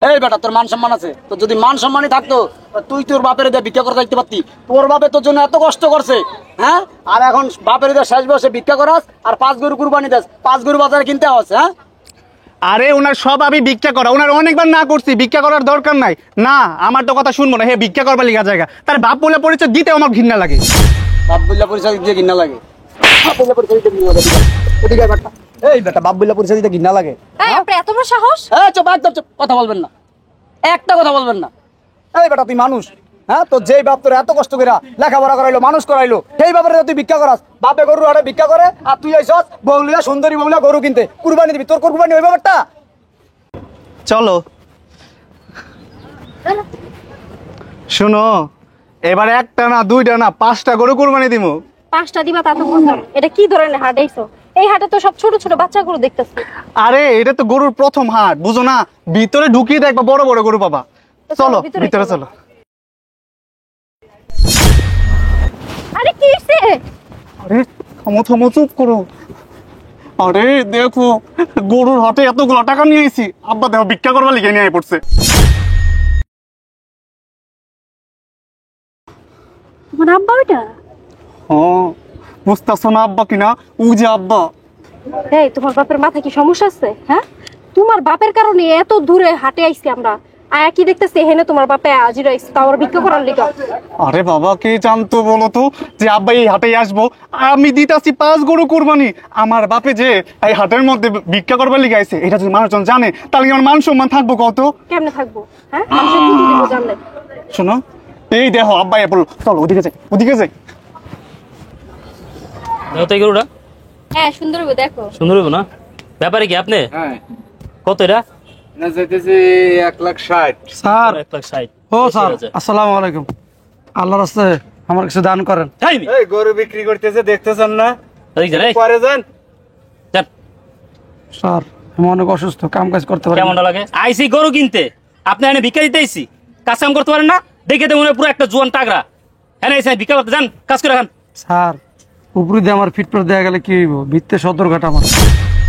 এই বেটা, তোর মান সম্মান আছে? তো যদি মান সম্মানই থাকতো তুই তোর বাপের দিয়ে ভিক্ষা করে দেখতে পারতি। তোর বাপে তোর জন্য এত কষ্ট করছে, হ্যাঁ? আর এখন বাপের দিয়ে শেষ বসে ভিক্ষা করাস আর 5 গরু কুরবানি দেস, 5 গরু বাজারে কিনতে হচ্ছে, হ্যাঁ? আরে ওনার সব আমি ভিক্ষা করা, ওনার অনেকবার না করছি, ভিক্ষা করার দরকার নাই। না, আমার তো কথা শুনবো না, হে ভিক্ষা করবার লিগা জায়গা, তার বাপ বলে পরিচয় দিতে আমার ঘৃণা লাগে। বাপ বললে পরিচয় দিয়ে ঘৃণা লাগে? বাপ বললে পরিচয় দিতে ঘৃণা লাগে? এদিকে বেটা, এই বেটা, বাপ বললে পরিচয় দিতে ঘৃণা লাগে? এই আপনি এত বড় সাহস? এই চুপ, একদম চুপ, কথা বলবেন না, একটা কথা বলবেন না। এই বেটা, তুই মানুষ, হ্যাঁ? তো যেই বাপ তোর এত কষ্ট করে লেখাপড়া করাইলো, মানুষ করাইলো, সেই বাপের তুই ভিক্ষা করাস। বাপে গরু হাটে ভিক্ষা করে আর তুই আইসস বউলিয়া সুন্দরী বউলিয়া গরু কিনতে, কুরবানি দিবি। তোর কুরবানি ওই ব্যাপারটা? চলো শুনো, এবার একটা না, দুইটা না, 5টা গরু কুরবানি দিমু। 5টা দিবা তা তো বুঝলাম। এটা কি ধরনের হাট আইছো? এই হাটে তো সব ছোট ছোট বাচ্চাগুলো দেখতেছি। আরে এটা তো গরুর প্রথম হাট, বুঝো না? ভিতরে ঢুকিয়ে দেখবা বড় বড় গরু পাবা। চলো ভিতরে চলো। আরে কি হইছে? আরে থামো থামো, চুপ করো। আরে দেখো, গরুর হাটে এতগুলো টাকা নিয়ে আইছি, আব্বা দেখো ভিক্ষা করবার লিগে নিয়ে পড়ছে। তোমার আব্বা ওইটা? হ্যাঁ, বুঝতেছো না আব্বা কিনা? ও যে আব্বা। এই তোমার বাপের মাথা কি সমস্যা আছে? হ্যাঁ, তোমার বাপের কারণে এত দূরে হাটে আইছি আমরা। আয়া কি দেখতেছে এখানে তোমার বাপে হাজির আইছে, তাও ভিক্ষা করার লিগা। আরে বাবা, কে জানতো বলো তো যে আব্বা এই হাটে আসবো? আমি দিতাছি 5 গরু কুরবানি। আমার বাপে যে এই হাটের মধ্যে ভিক্ষা করবার লিগে আইছে, এটা যদি মানুষজন জানে তাহলে আমার মান সম্মান থাকবো কত? কেমনে থাকবো? হ্যাঁ, মানুষের কি দিব জানলে? শোনো, এই দেখো আব্বা এ বললো, চলো ওদিকে যাই, ওদিকে যাই। দেখো তো এই গরুটা হ্যাঁ, সুন্দর হবে, দেখো। সুন্দর হবে না? ব্যাপারে কি আপনি? হ্যাঁ, কত এটা? না যাইতেছে 1,60,000। স্যার, 1,60,000। ও স্যার, আসসালামু আলাইকুম। আল্লাহর রাস্তায় আমার কিছু দান করেন। এই গরু বিক্রি করতেছে, দেখতেছেন না? পরে যান। স্যার, আমি অনেক অসুস্থ, কাম কাজ করতে পারি না। কেমনটা লাগে? আইসি গরু কিনতে, আপনি এনে ভিক্ষা দিতে আইসি, কাজ কাম করতে পারেন না? দেখে তো মনে হয় পুরো একটা জোয়ান টাগরা। এনে এসে ভিক্ষা করতে যান, কাজ করে খান। স্যার, উপরে দিয়ে আমার ফিট করে দেয়া গেলে কি হইব? ভিত্তে সদরঘাট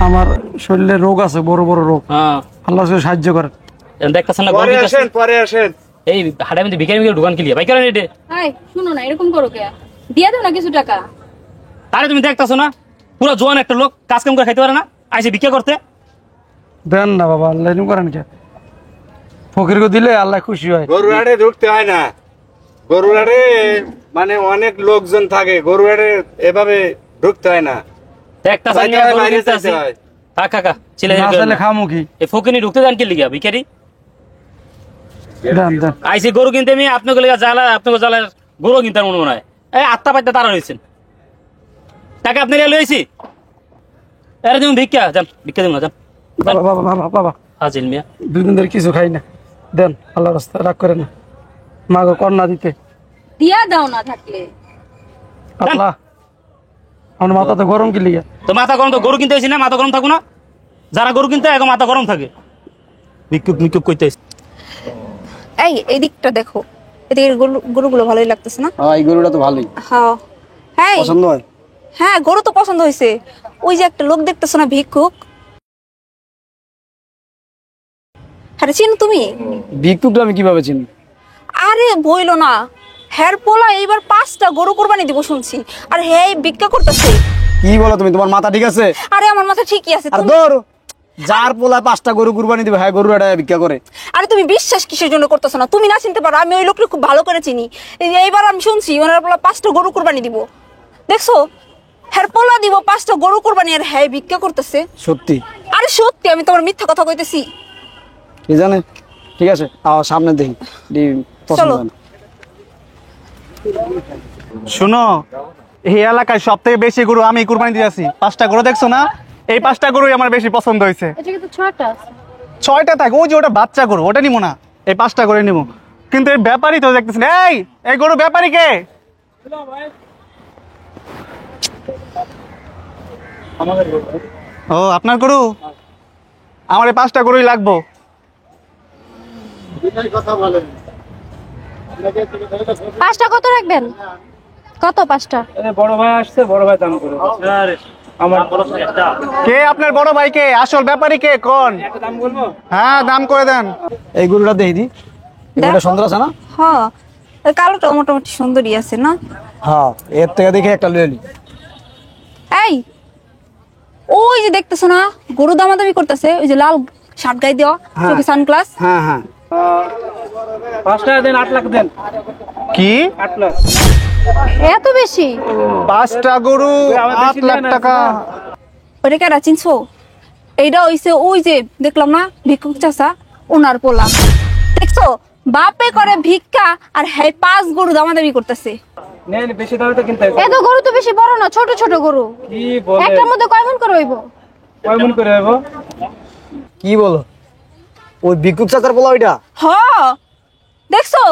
আমার শরীরে রোগ আছে, বড় বড় রোগ। হ্যাঁ, আল্লাহ সাহায্য করেন। দেখতেছেন না গরু পরে কিনতেছে? আসেন, পরে আসেন। এই হাটের মধ্যে ভিক্ষা মিলে ঢুকান কিলিয়া ভাই, করেন এটা? এই শুনো না, এরকম করো কে? দিয়া দাও না কিছু টাকা। তারে তুমি দেখতেছো না পুরো জোয়ান একটা লোক, কাজ কাম করে খাইতে পারে না, আইসে ভিক্ষা করতে। দেন না বাবা, আল্লাহ এরকম করেন কে? ফকিরকে দিলে আল্লাহ খুশি হয়। গরু হাটে ঢুকতে হয় না। গরু হাটে মানে অনেক লোকজন থাকে, গরু হাটে এভাবে ঢুকতে হয় না। দেখতেছেন না গরু বাইরে কিনতে যেতে আসি। হয়। থাক কাকা, ছেলে না চাইলে খামু কি? এই ফকিনি ঢুকতে যান কি লিগা ভিখারি? দেন দেন। আইসি গরু কিনতে, আমি আপনাকে লিগা জ্বালা, আপনাকে জ্বালার গরু কিনতে মনে হয়। এই আত্মা পাইতে তারা রয়েছেন, টাকা আপনি লইছি। এরা তুমি ভিক্ষা যান, ভিক্ষা দিব না যান। বাবা বাবা বাবা বাবা, হাজিল মিয়া, 2 দিন ধরে কিছু খাই না। দেন, আল্লাহর রাস্তায় রাগ করে না। মাগো কন্যা দিতে দিয়া দাও না থাকলে। আল্লাহ, আমার মাথা তো গরম কি লিগা? তো মাথা গরম তো গরু কিনতে আইসি না, মাথা গরম থাকবো না? যারা গরু কিনতে এখন মাথা গরম থাকে, ভিক্ষুক মিক্ষুক কইতে আইসি। এই দিকটা দেখো, এদিকে গরুগুলো ভালোই লাগতেছে না? হ্যাঁ, এই গরুটা তো ভালোই হ্যাঁ হ্যাঁ পছন্দ হয়। হ্যাঁ, গরু তো পছন্দ হয়েছে। ওই যে একটা লোক দেখতেছো না, ভিক্ষুক? আরে চিনো তুমি? ভিক্ষুকটা আমি কিভাবে চিনি? আরে বইলো না, হের পোলা এইবার 5টা গরু কোরবানি দিব শুনছি, আর হে ভিক্ষা করতেছে। কি বলো তুমি? তোমার মাথা ঠিক আছে? আরে আমার মাথা ঠিকই আছে। আর ধরো, যার পোলা 5টা গরু কুরবানি দিবে, হ্যাঁ গরু এটা ভিক্ষা করে। আরে তুমি বিশ্বাস কিসের জন্য করতেছো না? তুমি না চিনতে পারো, আমি ওই লোককে খুব ভালো করে চিনি। এইবার আমি শুনছি ওনার পোলা 5টা গরু কোরবানি দিব। দেখছো, হের পোলা দিব 5টা গরু কোরবানি, আর হ্যাঁ ভিক্ষা করতেছে। সত্যি? আরে সত্যি, আমি তোমার মিথ্যা কথা কইতেছি? কি জানে? ঠিক আছে, সামনে দেখি। চলো। শুনো, এই এলাকায় সব থেকে বেশি গরু আমি কুরবানি দিয়েছি। 5টা গরু দেখছো না? এই 5টা গরুই আমার বেশি পছন্দ হয়েছে। এটা কিন্তু 6টা আছে। 6টা থাকে, ওই যে ওটা বাচ্চা গরু, ওটা নিবো না, এই 5টা গরু নিবো। কিন্তু এই ব্যাপারই তো দেখতেছেন। এই গরু ব্যাপারী কে? ও, আপনার গরু? আমার এই 5টা গরুই লাগবো। কথা বলেন। 5টা কত রাখবেন? কত 5টা? বড় ভাই আসছে, বড় ভাই দাম করে। আমার কে আপনার বড় ভাই কে? আসল ব্যাপারী কে? কোন? দাম বলবো? হ্যাঁ, দাম করে দেন। এই গরুটা দেখি দি, এটা সুন্দর আছে না? হ্যাঁ ওই কালোটা মোটামুটি সুন্দরই আছে না? হ্যাঁ, এর থেকে দেখে একটা লয়ে নি। এই ওই যে দেখতেছো না গরু দামাদামি করতেছে, ওই যে লাল শার্ট গায়ে দেওয়া, হ্যাঁ। চোখে সানগ্লাস। হ্যাঁ হ্যাঁ, 5 টাকা দেন, 8 লাখ দেন। কি? 8 লাখ। এত বেশি? 5টা গরু 8 লাখ টাকা? ওটা কেডা চিনছো? এইটা হইছে ওই যে দেখলাম না ভিক্ষুক চাচা, ওনার পোলা। দেখছো বাপে করে ভিক্ষা আর হ্যাঁ 5 গরু দামাদামি করতেছে। নেন, বেশি দামে তো কিনতে হবে। এত গরু তো বেশি বড় না, ছোট ছোট গরু। কি বলে? একটার মধ্যে কয় মন করে হইব? কয় মন করে হইব? কি বলো? ওই ভিক্ষুক চাচার পোলা ওইটা? হ দেখছো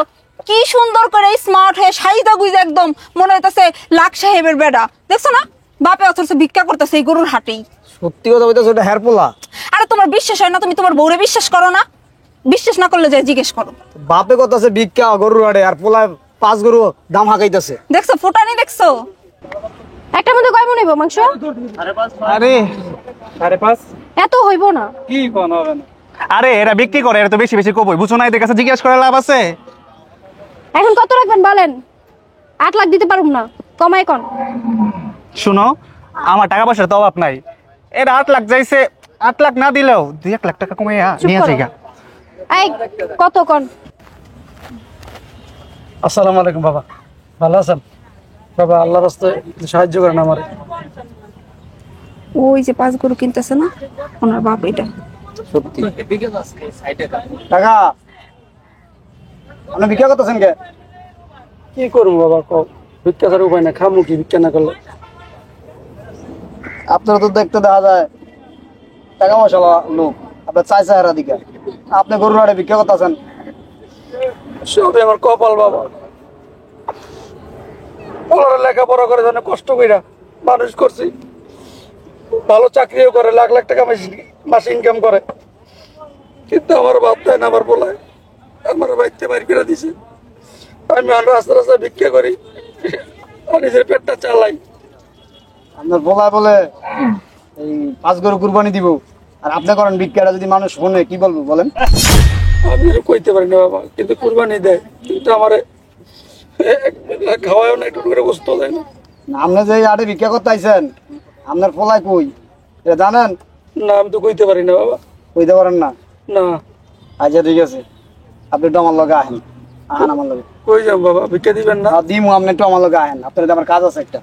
কি সুন্দর করে স্মার্ট হয়ে সাইদা গুইজা একদম মনে হইতাছে লাখ সাহেবের বেড়া। দেখছো না বাপে অথচ ভিক্ষা করতেছে এই গরুর হাটেই। সত্যি কথা বলতেছো, ওটা হের পোলা? আরে তোমার বিশ্বাস হয় না? তুমি তোমার বউরে বিশ্বাস করো না? বিশ্বাস না করলে যাই জিজ্ঞেস করো। বাপে কত আছে ভিক্ষা গরুর হাটে, আর পোলা 5 গরু দাম হাঁকাইতেছে। দেখছো ফুটানি দেখছো? একটার মধ্যে কয় মন হইব মাংস? আরে 5.5। এত হইব না। কি কোন হবে না? আরে এরা বিক্রি করে, এরা তো বেশি বেশি কবই, বুঝছো না? এদের কাছে জিজ্ঞেস করে লাভ আছে? এখন কত রাখবেন বলেন? 8 লাখ দিতে পারুম না, কমাই কোন? শুনো, আমার টাকা পয়সার তো অভাব নাই। এরা 8 লাখ চাইছে, 8 লাখ না দিলেও 2-1 লাখ টাকা কমাইয়া চুপ নিয়ে করো। যাইগা। এই কত কোন? আসসালামু আলাইকুম বাবা, ভালো আছেন? বাবা আল্লাহর রাস্তায় সাহায্য করেন আমারে। ওই যে 5 গরু কিনতেছে না ওনার বাপ এটা। সত্যি টাকা আপনি ভিক্ষা করতেছেন কে? কি করবো বাবা, ভিক্ষা ছাড়া উপায় না, খামু কি ভিক্ষা না করলে? আপনারা তো দেখতে দেখা যায় টাকা পয়সা লোক, আপনার চাই চাহেরা দিকে, আপনি গরুর হাটে ভিক্ষা করতেছেন। সবই আমার কপাল বাবা, ওরা লেখাপড়া করে জানে কষ্ট কইরা মানুষ করছি, ভালো চাকরিও করে, লাখ লাখ টাকা মাসে ইনকাম করে, কিন্তু আমার বাপ দেয় না, আমার বলায় আমার বাড়িতে বাড়ি করে দিছে। আমি রাস্তা রাস্তায় ভিক্ষা করি, আর নিজের পেটটা চালাই। আপনার বলায় বলে এই 5 গরু কুরবানি দিব, আর আপনি করেন ভিক্ষাটা, যদি মানুষ শুনে কি বলবো বলেন? আমি কইতে পারি না বাবা, কিন্তু কুরবানি দেয়, কিন্তু আমার খাওয়ায় না, একটু করে বসতে দেয় না। আপনি যে আরে ভিক্ষা করতে আইছেন, আপনার পোলায় কই এটা জানেন? না আমি তো কইতে পারি না বাবা। কইতে পারেন না? না। আচ্ছা ঠিক আছে, আপনি একটু আমার লগে আহেন, আমার লগে। কই যাম বাবা, ভিক্ষা দিবেন না? দিমু, আপনি একটু আমার লগে আহেন, আপনার আমার কাজ আছে একটা।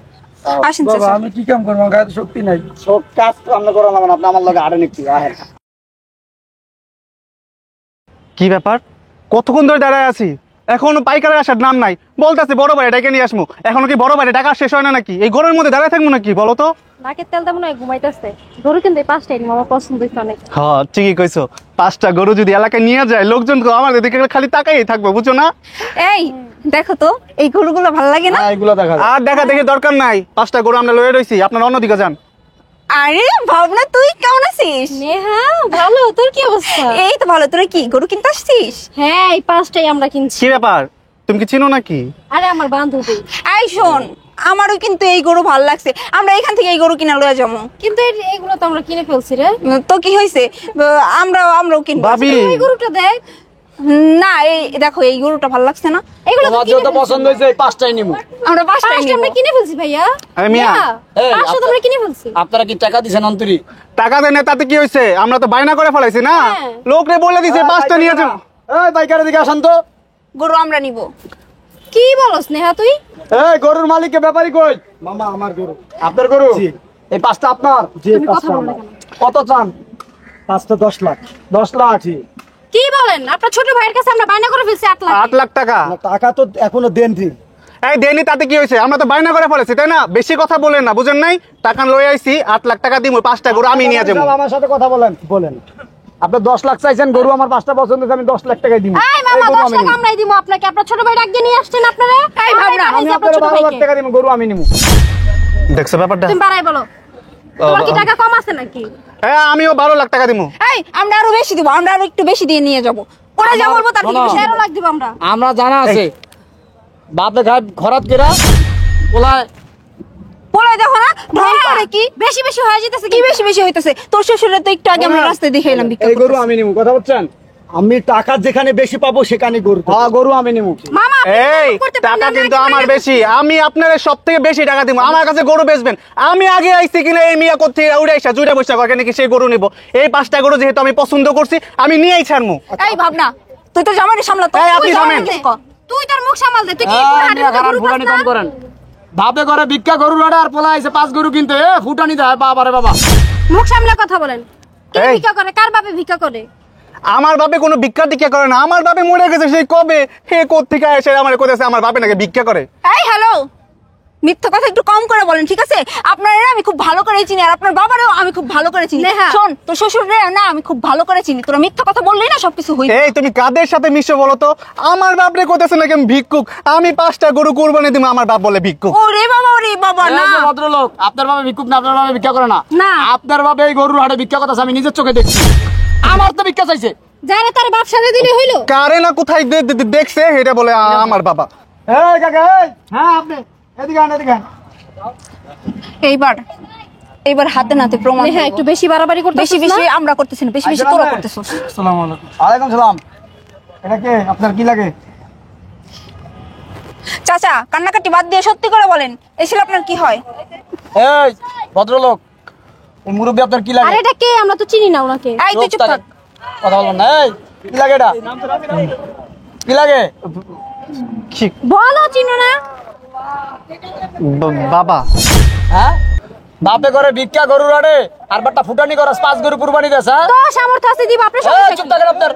আসেন বাবা চাচা। আমি কি কাম করবো, গায়ে তো শক্তি নাই। সব কাজ তো আপনি করেন, আপনি আমার লগে আহেন একটু, আহেন। কি ব্যাপার? কতক্ষণ ধরে দাঁড়ায় আছি, এখনো পাইকারের আসার নাম নাই। বলতেছে বড় ভাই ডেকে নিয়ে আসবো, এখনো কি বড় ভাই টাকা শেষ হয় না নাকি? এই গরমের মধ্যে দাঁড়ায় থাকবো নাকি বলো তো? নাকের তেল দেবো না, ঘুমাইতেছে। গরু কিন্তু এই 5টাই আমার পছন্দ হইছে অনেক। হ্যাঁ ঠিকই কইছো, 5টা গরু যদি এলাকায় নিয়ে যায়, লোকজন তো আমার দিকে খালি তাকাই থাকবো, বুঝছো না? এই দেখো তো এই গরুগুলো ভালো লাগে না? এগুলো দেখা যায়। আর দেখা দেখি দরকার নাই, 5টা গরু আমরা লয়ে রইছি, আপনার অন্যদিকে যান। আরে ভাবনা তুই কেমন আছিস? নেহা ভালো, তোর কি অবস্থা? এই তো ভালো। তোরা কি গরু কিনতে আসছিস? হ্যাঁ এই 5টাই আমরা কিনছি। কি ব্যাপার, তুমি কি চিনো নাকি? আরে আমার বান্ধবী। এই শোন, আমারও কিন্তু এই গরু ভালো লাগছে, আমরা এখান থেকে এই গরু কিনা লয়ে যাবো। কিন্তু এগুলো তো আমরা কিনে ফেলছি রে। তো কি হয়েছে, আমরাও কিনবো। ভাবি এই গরুটা দেখ। না এই দেখো এই গরুটা ভালো লাগছে না? এগুলো তো তোমার কিনে যেটা পছন্দ হয়েছে এই 5টাই নিবো। আমরা 5টাই 5টা নিব। আমরা কিনে ফেলছি ভাইয়া। আরে মিয়া, এই, 5টা তো আমরা কিনে ফেলছি। আপনারা কি টাকা দিছেন অন্তরি? টাকা দেন না, তাতে কি হয়েছে? আমরা তো বায়না করে ফেলাইছি না, হ্যাঁ। লোকরে বলে দিছে 5টা নিয়ে যাও। এই পাইকারের দিকে আসেন তো। গরু আমরা নিব। কি বলস নেহা তুই? এই গরুর মালিককে ব্যাপারী কই? মামা আমার গরু। আপনার গরু? এই 5টা আপনার? তুমি কথা বলো না কেন? কত চান? 5টা 10 লাখ। 10 লাখ। কি বলেন? আপনার ছোট ভাইয়ের কাছে আমরা বায়না করে ফেলছি 8 লাখ। 8 লাখ টাকা? টাকা তো এখনো দেন ঠিক। এই দেনি, তাতে কি হয়েছে? আমরা তো বায়না করে ফেলেছি, তাই না? বেশি কথা বলেন না, বুঝেন নাই? টাকা লয়ে আইছি, 8 লাখ টাকা দিমু, 5টা গরু আমি নিয়ে যাবো। আমার সাথে কথা বলেন। বলেন। আপনি 10 লাখ চাইছেন, গরু আমার 5টা পছন্দ হয়েছে, আমি 10 লাখ টাকাই দিব। এই মামা 10 লাখ আমরাই দিব আপনাকে। আপনার ছোট ভাই ডাক দিয়ে নিয়ে আসছেন আপনারা। এই ভাবনা আমি আপনার 12 লাখ টাকা দিব, গরু আমি নিব। দেখছো ব্যাপারটা? তুমি বাড়াই বলো। তোমার কি টাকা কম আছে নাকি? হ্যাঁ আমিও 12 লাখ টাকা দিমু। এই আমরা আরো বেশি দিব, আমরা আরো একটু বেশি দিয়ে নিয়ে যাব। ওরা যা বলবো তার থেকে বেশি। 13 লাখ দিব আমরা। আমরা জানা আছে বাপে ঘাট খরাত কেরা ওলা পোলাই দেখো না ঢং করে কি বেশি বেশি হয়ে যেতেছে কি বেশি বেশি হইতেছে তোর শ্বশুরের তো একটু আগে আমরা রাস্তায় দেখে এলাম ভিক্ষা এই গরু করতেছে। আমি নিমু, কথা বলছেন? আমি টাকা যেখানে বেশি পাবো সেখানে গরু, হ্যাঁ গরু আমি নিমু। মামা আপনি এই এরকম করতে পারেন টাকা না, কিন্তু নাকি আমার মাইনা বেশি, আমি আপনার সব থেকে বেশি টাকা দিব। আমার কাছে গরু বেচবেন, আমি আগে আইছি কিনা এই মিয়া করতে উড়ে আইসা জুড়ে বসে করে নাকি সেই গরু নিব। এই 5টা গরু যেহেতু আমি পছন্দ করছি আমি নিয়েই ছাড়মু। এই ভাবনা তুই তো জামাইরে সামলা তো এই, আপনি তুই থামেন। জামাইরে কর। তুই তোর মুখ সামাল দে, তুই কি হ্যাঁ, পুরো হাটের মধ্যে খারাপ গরু ফুটানি পাস কম না? করেন। বাপে করে ভিক্ষা গরু রাডা আর পোলা আইছে 5 গরু কিনতে, ফুটানি দেয় বাবা রে বাবা। মুখ সামলে কথা বলেন। কে এই। ভিক্ষা করে? কার বাপে ভিক্ষা করে? আমার বাপে কোনো ভিক্ষা টিক্ষা করে না, আমার বাপে মরে গেছে সেই কবে। হে কোত্থেকে এসে আমার কোথায় আমার বাপে নাকি ভিক্ষা করে। এই হ্যালো মিথ্যা কথা একটু কম করে বলেন ঠিক আছে? আপনার আমি খুব ভালো করে চিনি আর আপনার বাবারেও আমি খুব ভালো করে চিনি। নেহা। শোন তোর শ্বশুরে না আমি খুব ভালো করে চিনি, তোরা মিথ্যা কথা বললেই না সবকিছু হই। এই তুমি কাদের সাথে মিশো বলো তো? আমার বাপরে কোথাছে নাকি আমি ভিক্ষুক, আমি 5টা গরু কুরবানি দিব, আমার বাপ বলে ভিক্ষুক। ওরে বাবা এই না যে ভদ্রলোক, আপনার বাবা ভিক্ষুক না, আপনার বাবা ভিক্ষা করে না। না। আপনার বাবা এই গরুর হাটে ভিক্ষা করতেছে, আমি নিজের চোখে দেখছি। আমার তো ভিক্ষা চাইছে। যারে তার বাপ সাথে দিলে হইলো। কারে না কোথায় দেখছে এটা বলে আমার বাবা। এই কাকা, এই হ্যাঁ আপনি এদিকে আন, এদিকে আন। এইবার হাতে নাতে প্রমাণ হ্যাঁ, দেব। একটু বেশি বাড়াবাড়ি করতেছিস বেশি বেশি না? আমরা করতেছি না, বেশি বেশি আসসালামু তোরা আলাইকুম। করতেছিস। আসসালামু আলাইকুম। ওয়ালাইকুম সালাম। এটা কে? আপনার কি লাগে? চাচা কান্নাকাটি বাদ দিয়ে সত্যি করে বলেন এসে আপনার কি হয়? এই ভদ্রলোক, এই মুরব্বী আপনার কি লাগে? আরে এটা কে? আমরা তো চিনি না ওনাকে। এই তুই চুপ থাক। কথা বলবেন না। এই কি লাগে এটা? কি লাগে? কি- বলো চিনো না? বাবা হ্যাঁ, বাপে করে ভিক্ষা গরু রাডে আর বাট্টা ফুটানি করস 5 গরু কুরবানি দেস। হ্যাঁ, তো সামর্থ্য আছে দিব, আপনার এই সমস্যা চুপ কি? থাকেন আপনার।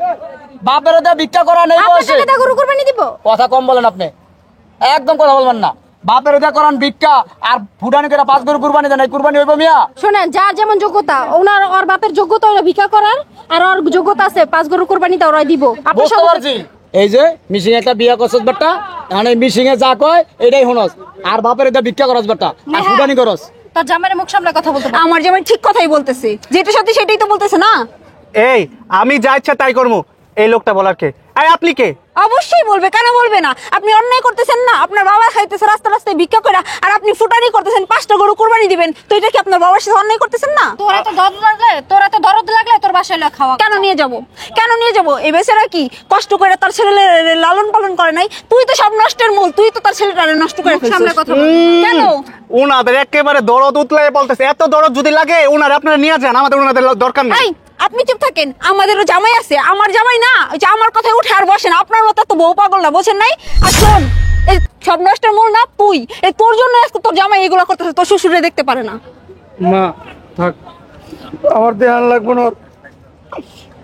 বাপের দিয়ে ভিক্ষা করা নেই আপনার বসে। টাকা গরু কুরবানি দিব? কথা কম বলেন আপনি, একদম কথা বলবেন না। বাপের দিয়ে করান ভিক্ষা আর ফুটানি করে 5 গরু কুরবানি দেন, এই কুরবানি হইব মিয়া? শোনেন, যার যেমন যোগ্যতা, ওর বাপের যোগ্যতা হলো ভিক্ষা করার, আর ওর যোগ্যতা আছে 5 গরু কুরবানি দেওয়ার, ওরাই দিব। আপনার বুঝতে সমস্যা পারছি। এই যে মিশিং একটা বিয়া করছস বাট্টা, মানে মিশিং এ যা কয় এটাই শুনস। আর বাপের দিয়ে ভিক্ষা করস বাট্টা আর নেহা। ফুটানি করস। তার জামাইয়ের মুখ সামলে কথা বলতে পারে। আমার যেমন ঠিক কথাই বলতেছে, যেটা সত্যি সেটাই তো বলতেছে না। এই আমি যা ইচ্ছা তাই করবো। এই লোকটা বলার কে? এই আপনি কে? অবশ্যই বলবে, কেন বলবে না? আপনি অন্যায় করতেছেন না, আপনার বাবা খাইতেছে রাস্তা রাস্তায় ভিক্ষা করে আর আপনি ফুটানি করতেছেন 5টা গরু কুরবানি দিবেন, তো এটা কি আপনার বাবার সাথে অন্যায় করতেছেন না? দরদ লাগলে তোর বাসায় লয়ে খাওয়া। কেন নিয়ে যাব? কেন নিয়ে যাব? এই বেচারা কি কষ্ট করে তার ছেলে লালন পালন করে নাই? তুই তো সব নষ্টের মূল, তুই তো তার ছেলেটারে নষ্ট করে মুখ সামলে ফেলছিস। কথা বল। কেন? ওনাদের একেবারে দরদ উতলাই বলতেছে, এত দরদ যদি লাগে ওনার আপনারা নিয়ে যান, আমাদের ওনাদের দরকার নেই। এই আপনি চুপ থাকেন, আমাদেরও জামাই আছে, আমার জামাই না ওই যে আমার কথায় উঠে আর বসেন, আপনার মতো তো বউ পাগল না, বোঝেন নাই? আর শোন, এই সব নষ্টের মূল না তুই, এই তোর জন্য আজকে তোর জামাই এগুলো করতেছে, তোর শ্বশুরে দেখতে পারে না। মা থাক, আমার ধ্যান লাগবে না।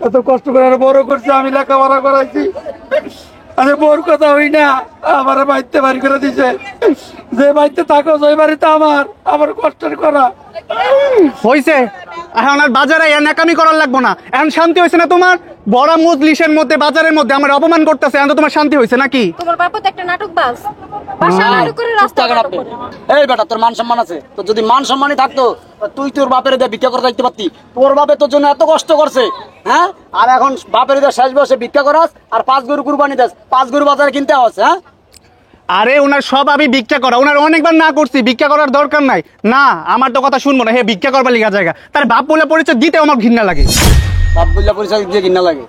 এত কষ্ট করে আর বড় করছে, আমি লেখাপড়া করাইছি। আরে বড় কথা হই না, আমার বাড়িতে বাড়ি করে দিছে। যে বাড়িতে থাকো ওই বাড়িতে আমার কষ্টের করা। হইছে, এখন আর বাজারে নাকামি করার লাগবো না। এখন শান্তি হয়েছে না তোমার? বড় মজলিসের মধ্যে বাজারের মধ্যে আমার অপমান করতেছে, এখন তো তোমার শান্তি হয়েছে নাকি? তোমার বাবা তো একটা নাটকবাজ, বাসায় নাটক করে রাস্তা থাকেন নাটক আপনি। করে। এই বেটা, তোর মান সম্মান আছে? তো যদি মান সম্মানই থাকতো তুই তোর বাপের দিয়ে ভিক্ষা করে দেখতে পারতি। তোর বাপে তোর জন্য এত কষ্ট করছে, হ্যাঁ, আর এখন বাপের দিয়ে শেষ বসে ভিক্ষা করাস আর 5 গরু কুরবানি দেস, 5 গরু বাজারে কিনতে আস। হ্যাঁ, আরে ওনার সব আমি ভিক্ষা করা, ওনার অনেকবার না করছি, ভিক্ষা করার দরকার নাই। না, আমার তো কথা শুনবো না। হে ভিক্ষা করবার লিগা জায়গা, তার বাপ বলে পরিচয় দিতে আমার ঘৃণা লাগে। বাপ বললা পরিচয় দিয়ে ঘৃণা লাগে।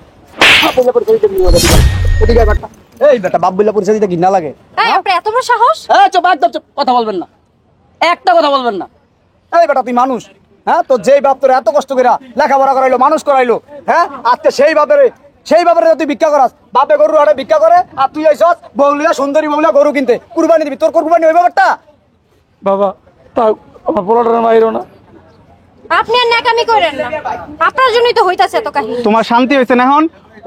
বাপ বললা পরিচয় দিতে ঘৃণা লাগে। এদিকে আয় বেটা। এই বেটা, বাপ বললা পরিচয় দিতে ঘৃণা লাগে। এই আপনার এত বড় সাহস? এই চুপ, একদম চুপ, কথা বলবেন না, একটা কথা বলবেন না। এই বেটা, তুই মানুষ, হ্যাঁ, তো যেই বাপ তোর এত কষ্ট করে লেখাপড়া করাইলো, মানুষ করাইলো, হ্যাঁ, আজকে সেই বাপের তুই ভিক্ষা করাস। বাপে গরু হাটে ভিক্ষা করে আর তুই আইসস বউলিয়া সুন্দরী বউলিয়া গরু কিনতে, কুরবানি দিবি। তোর কুরবানি ওই ব্যাপারটা? বাবা তাও আমার পোলাটার মাইরো না। আপনি আর নাকামি করেন না, আপনার জন্যই তো হইতাছে এত কাহিনী। তোমার শান্তি হয়েছে না? এখন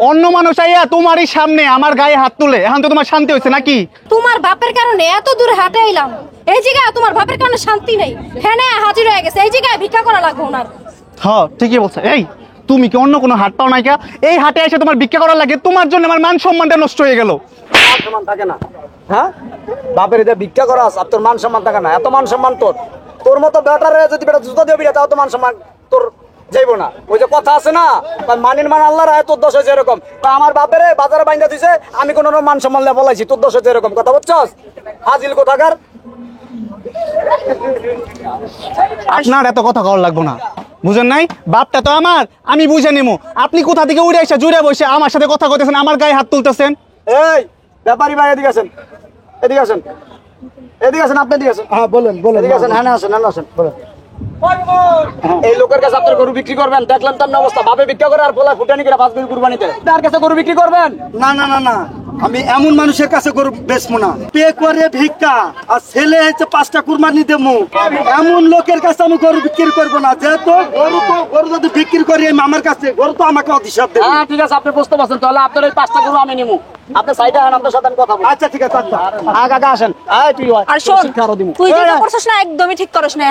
অন্য মানুষ আইয়া তোমারই সামনে আমার গায়ে হাত তুলে, এখন তো তোমার শান্তি হয়েছে নাকি? তোমার বাপের কারণে এত দূর হাটে আইলাম, এই জায়গায় তোমার বাপের কারণে শান্তি নেই, হ্যাঁ হাজির হয়ে গেছে, এই জায়গায় ভিক্ষা করা লাগবে ওনার। হ্যাঁ ঠিকই বলছো। এই তুমি কি অন্য কোনো হাট পাও নাই কা? এই হাটে এসে তোমার ভিক্ষা করার লাগে, তোমার জন্য আমার মান সম্মানটা নষ্ট হয়ে গেল। মান সম্মান থাকে না, হ্যাঁ, বাপের দিয়ে ভিক্ষা করাস আর তোর মান সম্মান থাকে না। এত মান সম্মান তোর, তোর মতো বেটারে যদি বেটা জুতা দিয়ে বিড়া, তাও তো মান সম্মান তোর যাইব না। ওই যে কথা আছে না, মানির মান আল্লাহর আয়, তোর দোষ হয়েছে এরকম। তা আমার বাপের বাজারে বাইন্দা দিছে, আমি কোনো মান সম্মান বলাইছি, তোর দোষ হয়েছে এরকম। কথা বুঝছস? হাজিল কোথাকার? আপনার এত কথা কওয়ার লাগবো না, বুঝেন নাই? বাপটা তো আমার, আমি বুঝে নিমু। আপনি কোথা থেকে উড়ে এসে জুড়ে বসে আমার সাথে কথা কইতেছেন, আমার গায়ে হাত তুলতেছেন? এই ব্যাপারী ভাই এদিকে আসেন, এদিকে আসেন, এদিকে আসেন, আপনি এদিকে আসেন। হ্যাঁ বলেন বলেন এদিকে আসেন, হ্যাঁ আসেন, হ্যাঁ আসেন, বলেন। এই লোকের কাছে আপনার গরু বিক্রি করবেন? দেখলেন তো আপনার অবস্থা, ভাবে ভিক্ষা করে আর পোলা ফুটানি করে 5 কেজি কুরবানিতে। তার কাছে গরু বিক্রি করবেন? না না না না, আমি এমন মানুষের কাছে গরু বেচবো না। পে করে ভিক্ষা আর ছেলে হচ্ছে 5টা কুরবানি দেবো, এমন লোকের কাছে আমি গরু বিক্রি করবো না। যেহেতু গরু যদি বিক্রি করি আমি আমার কাছে, গরু তো আমাকে অধিশাপ দেবে। হ্যাঁ ঠিক আছে, আপনি বুঝতে পারছেন, তাহলে আপনার ওই 5টা গরু আমি নিবো। আপনি সাইডে আন, আপনার সাথে আমি কথা বলবো। আচ্ছা ঠিক আছে, আচ্ছা। কাকা আসেন। তুই আর শোন, শিক্ষা আরো দিমু। তুই যেটা করছিস না একদমই ঠিক করিস না।